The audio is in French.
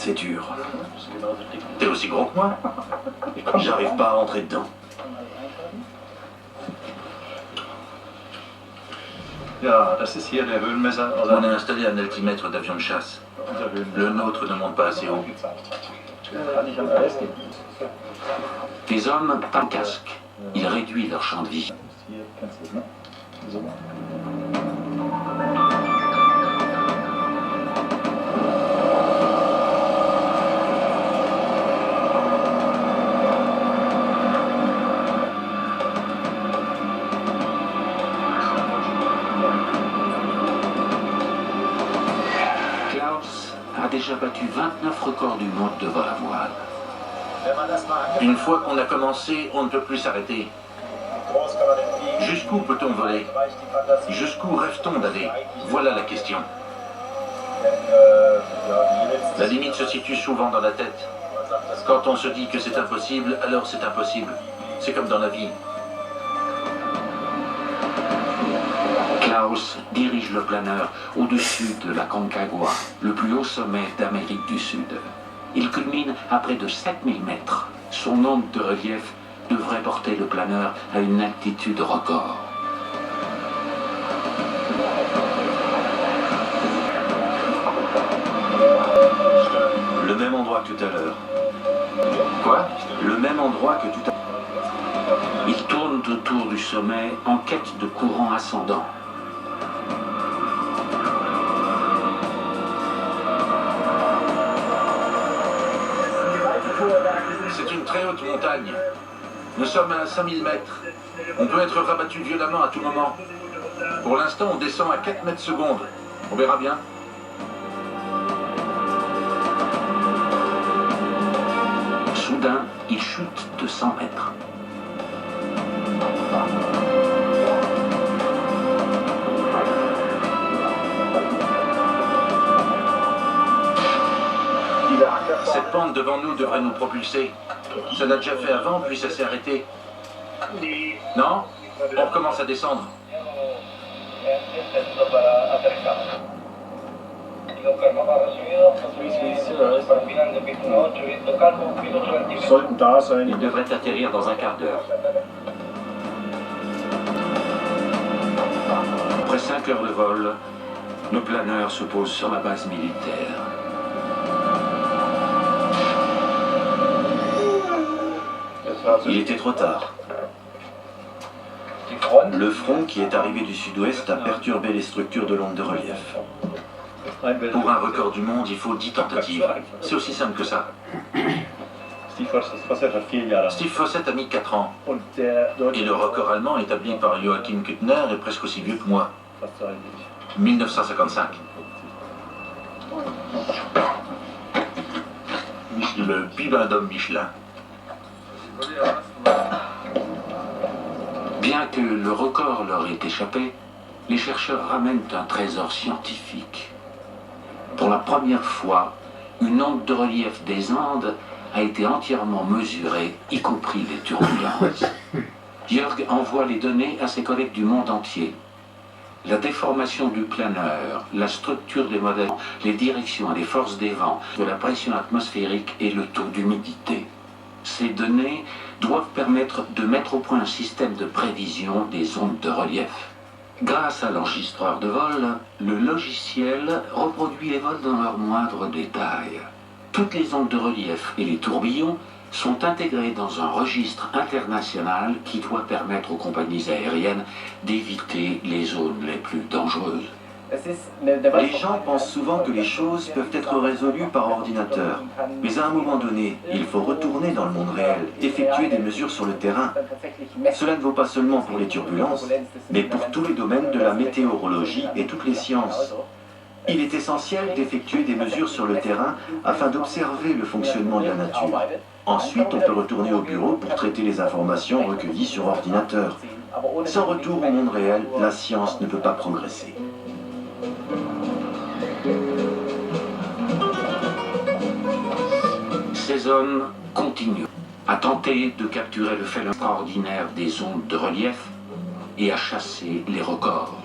C'est dur. T'es aussi gros que moi? J'arrive pas à rentrer dedans. On a installé un altimètre d'avion de chasse. Le nôtre ne monte pas assez haut. Les hommes pas de casque. Il réduit leur champ de vision. Klaus a déjà battu 29 records du monde de vol à voile. Une fois qu'on a commencé, on ne peut plus s'arrêter. Jusqu'où peut-on voler? Jusqu'où rêve-t-on d'aller? Voilà la question. La limite se situe souvent dans la tête. Quand on se dit que c'est impossible, alors c'est impossible. C'est comme dans la vie. Klaus dirige le planeur au-dessus de la Concagua, le plus haut sommet d'Amérique du Sud. Il culmine à près de 7000 mètres. Son onde de relief devrait porter le planeur à une altitude record. Le même endroit que tout à l'heure. Quoi? Le même endroit que tout à l'heure. Il tourne autour du sommet en quête de courant ascendant. C'est une très haute montagne. Nous sommes à 5000 mètres. On peut être rabattu violemment à tout moment. Pour l'instant, on descend à 4 mètres secondes. On verra bien. Soudain, il chute de 100 mètres. Cette pente devant nous devrait nous propulser. Ça l'a déjà fait avant, puis ça s'est arrêté. Non? On recommence à descendre. Il devrait atterrir dans un quart d'heure. Après 5 heures de vol, le planeur se pose sur la base militaire. Il était trop tard. Le front qui est arrivé du sud-ouest a perturbé les structures de l'onde de relief. Pour un record du monde, il faut 10 tentatives. C'est aussi simple que ça. Steve Fossett a mis 4 ans. Et le record allemand établi par Joachim Kuttner est presque aussi vieux que moi. 1955. Le bibendum Michelin. Bien que le record leur ait échappé, les chercheurs ramènent un trésor scientifique. Pour la première fois, une onde de relief des Andes a été entièrement mesurée, y compris les turbulences. Jörg envoie les données à ses collègues du monde entier. La déformation du planeur, la structure des modèles, les directions et les forces des vents, de la pression atmosphérique et le taux d'humidité. Ces données doivent permettre de mettre au point un système de prévision des ondes de relief. Grâce à l'enregistreur de vol, le logiciel reproduit les vols dans leurs moindres détails. Toutes les ondes de relief et les tourbillons sont intégrés dans un registre international qui doit permettre aux compagnies aériennes d'éviter les zones les plus dangereuses. Les gens pensent souvent que les choses peuvent être résolues par ordinateur. Mais à un moment donné, il faut retourner dans le monde réel, effectuer des mesures sur le terrain. Cela ne vaut pas seulement pour les turbulences, mais pour tous les domaines de la météorologie et toutes les sciences. Il est essentiel d'effectuer des mesures sur le terrain afin d'observer le fonctionnement de la nature. Ensuite, on peut retourner au bureau pour traiter les informations recueillies sur ordinateur. Sans retour au monde réel, la science ne peut pas progresser. Ces hommes continuent à tenter de capturer le phénomène extraordinaire des ondes de relief et à chasser les records.